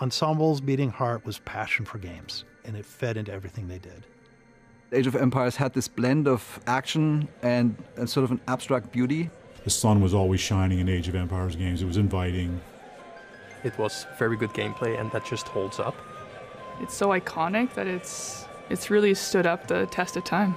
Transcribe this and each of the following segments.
Ensemble's beating heart was passion for games, and it fed into everything they did. Age of Empires had this blend of action and sort of an abstract beauty. The sun was always shining in Age of Empires games. It was inviting. It was very good gameplay, and that just holds up. It's so iconic that it's really stood up the test of time.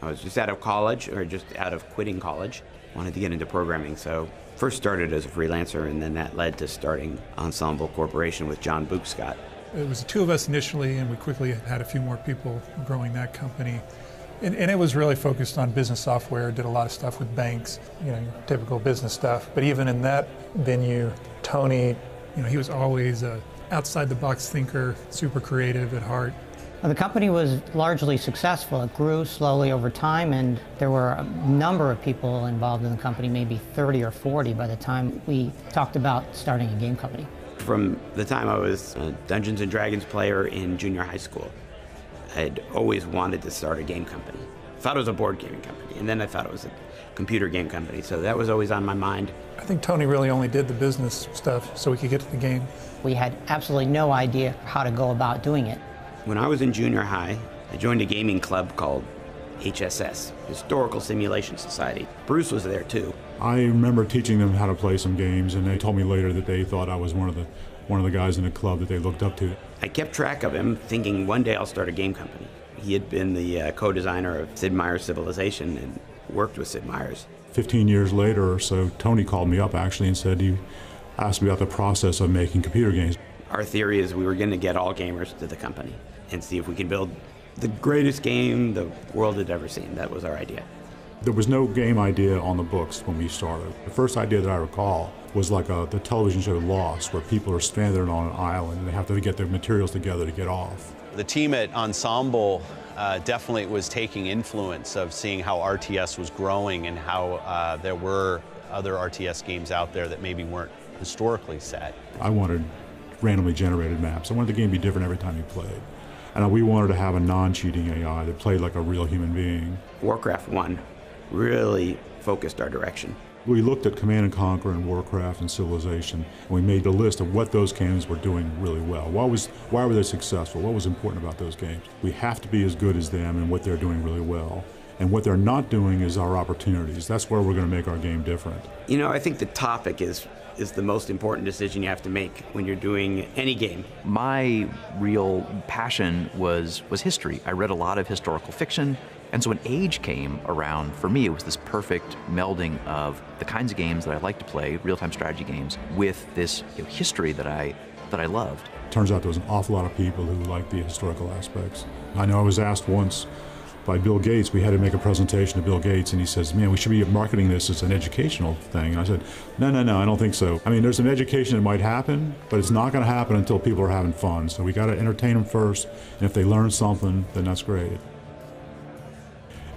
I was just out of college, or just out of quitting college. Wanted to get into programming, so first started as a freelancer, and then that led to starting Ensemble Corporation with John Bookscott. It was the two of us initially, and we quickly had a few more people growing that company. And it was really focused on business software, did a lot of stuff with banks, you know, typical business stuff. But even in that venue, Tony, you know, he was always a outside-the-box thinker, super creative at heart. The company was largely successful. It grew slowly over time, and there were a number of people involved in the company, maybe 30 or 40 by the time we talked about starting a game company. From the time I was a Dungeons & Dragons player in junior high school, I'd always wanted to start a game company. I thought it was a board gaming company, and then I thought it was a computer game company, so that was always on my mind. I think Tony really only did the business stuff so we could get to the game. We had absolutely no idea how to go about doing it. When I was in junior high, I joined a gaming club called HSS, Historical Simulation Society. Bruce was there too. I remember teaching them how to play some games, and they told me later that they thought I was one of the guys in the club that they looked up to. I kept track of him, thinking one day I'll start a game company. He had been the co-designer of Sid Meier's Civilization and worked with Sid Meier's. 15 years later or so, Tony called me up actually and said he asked me about the process of making computer games. Our theory is we were going to get all gamers to the company and see if we could build the greatest game the world had ever seen. That was our idea. There was no game idea on the books when we started. The first idea that I recall was like the television show Lost, where people are stranded on an island and they have to get their materials together to get off. The team at Ensemble definitely was taking influence of seeing how RTS was growing and how there were other RTS games out there that maybe weren't historically set. I wanted randomly generated maps. I wanted the game to be different every time you played. And we wanted to have a non-cheating AI that played like a real human being. Warcraft 1 really focused our direction. We looked at Command & Conquer and Warcraft and Civilization, and we made a list of what those games were doing really well. Why were they successful? What was important about those games? We have to be as good as them in what they're doing really well. And what they're not doing is our opportunities. That's where we're going to make our game different. You know, I think the topic is the most important decision you have to make when you're doing any game. My real passion was history. I read a lot of historical fiction, and so when Age came around, for me it was this perfect melding of the kinds of games that I like to play, real-time strategy games, with this history that I loved. Turns out there was an awful lot of people who liked the historical aspects. I know I was asked once by Bill Gates. We had to make a presentation to Bill Gates, and he says, man, we should be marketing this as an educational thing. And I said, no, I don't think so. I mean, there's an education that might happen, but it's not going to happen until people are having fun. So we got to entertain them first, and if they learn something, then that's great.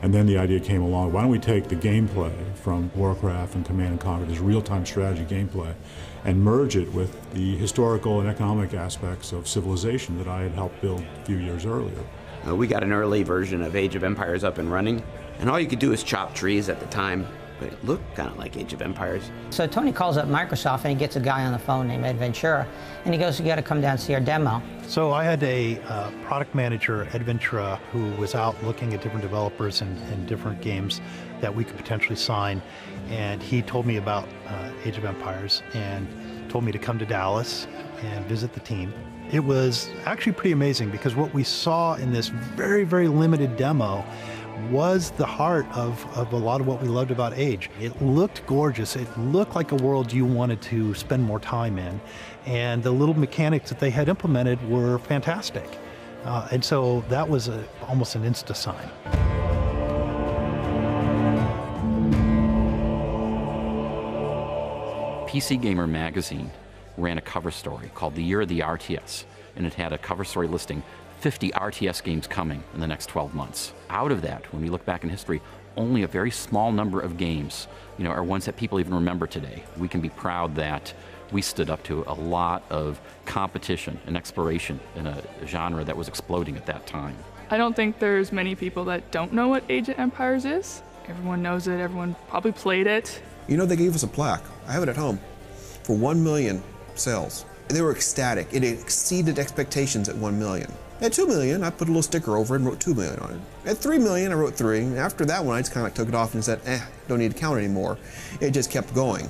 And then the idea came along, why don't we take the gameplay from Warcraft and Command & Conquer, this real-time strategy gameplay, and merge it with the historical and economic aspects of Civilization that I had helped build a few years earlier. We got an early version of Age of Empires up and running, and all you could do is chop trees at the time, but it looked kind of like Age of Empires. So Tony calls up Microsoft and he gets a guy on the phone named Ed Ventura, and he goes, you got to come down and see our demo. So I had a product manager, Ed Ventura, who was out looking at different developers and different games that we could potentially sign, and he told me about Age of Empires and told me to come to Dallas and visit the team. It was actually pretty amazing because what we saw in this very, very limited demo was the heart of a lot of what we loved about Age. It looked gorgeous. It looked like a world you wanted to spend more time in. And the little mechanics that they had implemented were fantastic. And so that was almost an insta sign. PC Gamer magazine ran a cover story called The Year of the RTS, and it had a cover story listing 50 RTS games coming in the next 12 months. Out of that, when we look back in history, only a very small number of games, are ones that people even remember today. We can be proud that we stood up to a lot of competition and exploration in a genre that was exploding at that time. I don't think there's many people that don't know what Age of Empires is. Everyone knows it, everyone probably played it. You know, they gave us a plaque. I have it at home. for 1 million sales. And they were ecstatic. It exceeded expectations at 1 million. At 2 million, I put a little sticker over it and wrote 2 million on it. At 3 million, I wrote 3. And after that one, I just kind of took it off and said, don't need to count anymore. It just kept going.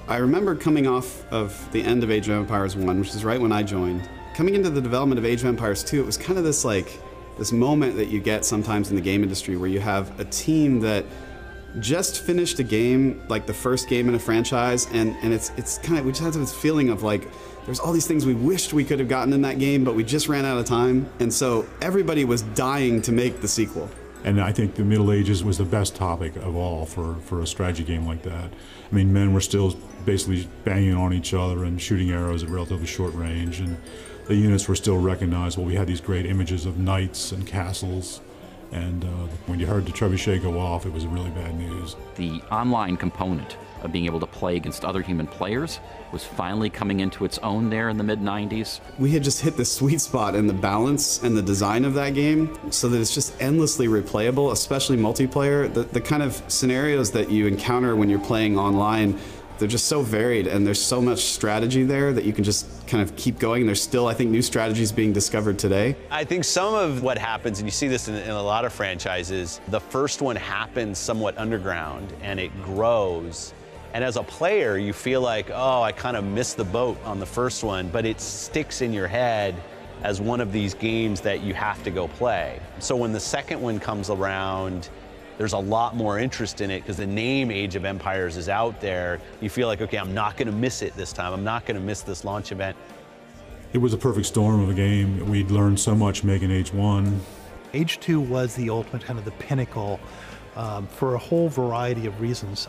I remember coming off of the end of Age of Empires 1, which is right when I joined. Coming into the development of Age of Empires 2, it was kind of this moment that you get sometimes in the game industry where you have a team that just finished a game, like the first game in a franchise, and it's kind of, we just have this feeling of like, there's all these things we wished we could have gotten in that game, but we just ran out of time. And so everybody was dying to make the sequel. And I think the Middle Ages was the best topic of all for a strategy game like that. I mean, men were still basically banging on each other and shooting arrows at relatively short range, and the units were still recognizable. We had these great images of knights and castles, and when you heard the trebuchet go off, it was really bad news. The online component of being able to play against other human players was finally coming into its own there in the mid-90s. We had just hit the sweet spot in the balance and the design of that game so that it's just endlessly replayable, especially multiplayer. The kind of scenarios that you encounter when you're playing online, they're just so varied, and there's so much strategy there that you can just kind of keep going. There's still, I think, new strategies being discovered today. I think some of what happens, and you see this in a lot of franchises, the first one happens somewhat underground and it grows. And as a player, you feel like, oh, I kind of missed the boat on the first one, but it sticks in your head as one of these games that you have to go play. So when the second one comes around, there's a lot more interest in it because the name Age of Empires is out there. You feel like, okay, I'm not going to miss it this time. I'm not going to miss this launch event. It was a perfect storm of a game. We'd learned so much making Age 1. Age 2 was the ultimate, kind of the pinnacle for a whole variety of reasons.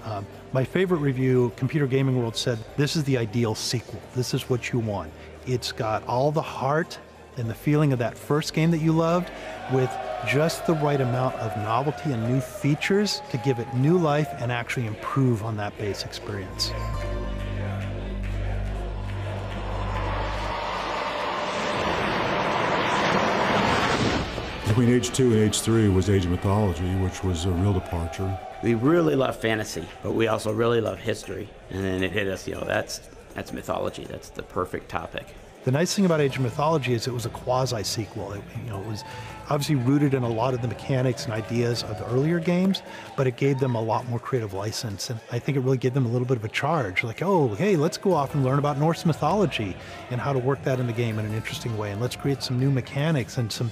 My favorite review, Computer Gaming World, said, this is the ideal sequel. This is what you want. It's got all the heart and the feeling of that first game that you loved with just the right amount of novelty and new features to give it new life and actually improve on that base experience. Between Age 2 and Age 3 was Age of Mythology, which was a real departure. We really love fantasy, but we also really love history. And then it hit us, that's mythology. That's the perfect topic. The nice thing about Age of Mythology is it was a quasi-sequel. It was obviously rooted in a lot of the mechanics and ideas of the earlier games, but it gave them a lot more creative license. And I think it really gave them a little bit of a charge. Like, oh, hey, let's go off and learn about Norse mythology and how to work that in the game in an interesting way. And let's create some new mechanics and some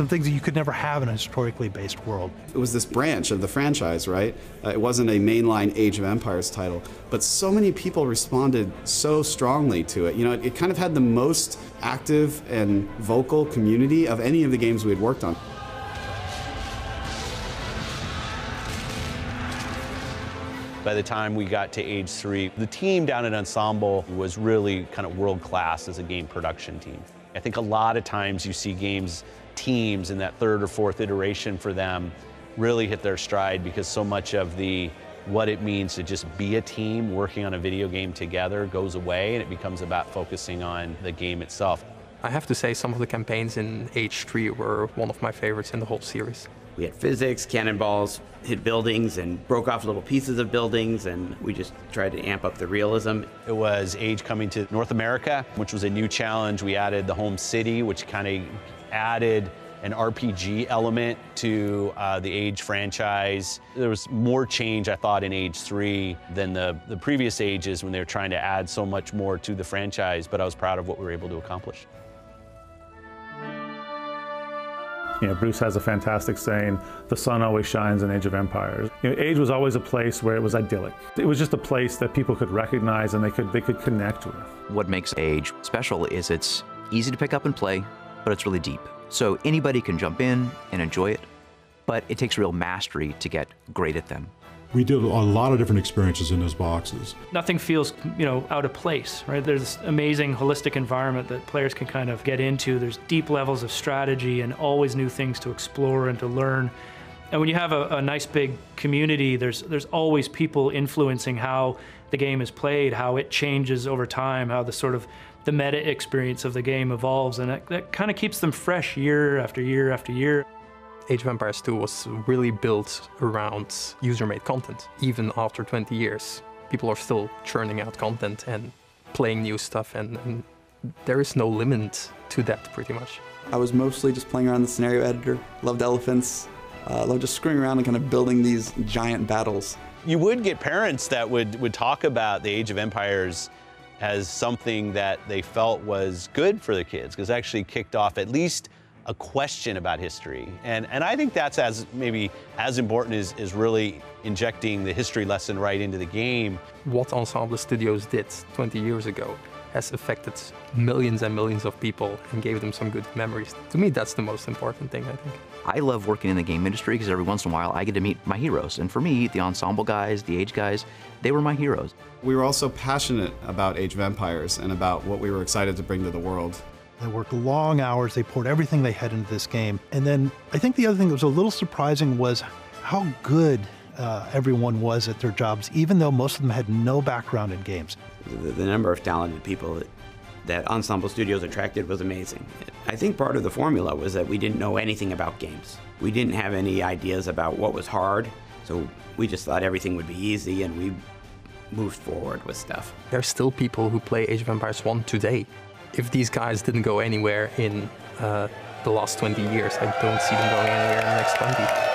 things that you could never have in a historically based world. It was this branch of the franchise, right? It wasn't a mainline Age of Empires title, but so many people responded so strongly to it. It kind of had the most active and vocal community of any of the games we had worked on. By the time we got to Age 3, the team down at Ensemble was really kind of world-class as a game production team. I think a lot of times you see teams in that third or fourth iteration for them really hit their stride because so much of what it means to just be a team working on a video game together goes away, and it becomes about focusing on the game itself. I have to say some of the campaigns in Age 3 were one of my favorites in the whole series. We had physics, cannonballs, hit buildings and broke off little pieces of buildings, and we just tried to amp up the realism. It was Age coming to North America, which was a new challenge. We added the home city, which kind of added an RPG element to the Age franchise. There was more change, I thought, in Age 3 than the previous Ages when they were trying to add so much more to the franchise, but I was proud of what we were able to accomplish. Bruce has a fantastic saying, the sun always shines in Age of Empires. Age was always a place where it was idyllic. It was just a place that people could recognize and they could connect with. What makes Age special is it's easy to pick up and play, but it's really deep. So anybody can jump in and enjoy it, but it takes real mastery to get great at them. We did a lot of different experiences in those boxes. Nothing feels, out of place, right? There's this amazing holistic environment that players can kind of get into. There's deep levels of strategy and always new things to explore and to learn. And when you have a nice big community, there's always people influencing how the game is played, how it changes over time, how the meta experience of the game evolves, and that kind of keeps them fresh year after year after year. Age of Empires 2 was really built around user-made content, even after 20 years. People are still churning out content and playing new stuff, and there is no limit to that, pretty much. I was mostly just playing around the scenario editor, loved elephants, loved just screwing around and kind of building these giant battles. You would get parents that would talk about the Age of Empires as something that they felt was good for the kids, because it actually kicked off at least a question about history. And I think that's maybe as important as really injecting the history lesson right into the game. What Ensemble Studios did 20 years ago has affected millions and millions of people and gave them some good memories. To me, that's the most important thing, I think. I love working in the game industry because every once in a while I get to meet my heroes. And for me, the Ensemble guys, the Age guys, they were my heroes. We were also passionate about Age of Empires and about what we were excited to bring to the world. They worked long hours, they poured everything they had into this game. And then I think the other thing that was a little surprising was how good everyone was at their jobs, even though most of them had no background in games. The number of talented people that Ensemble Studios attracted was amazing. I think part of the formula was that we didn't know anything about games. We didn't have any ideas about what was hard, so we just thought everything would be easy, and we moved forward with stuff. There's still people who play Age of Empires 1 today. If these guys didn't go anywhere in the last 20 years, I don't see them going anywhere in the next 20.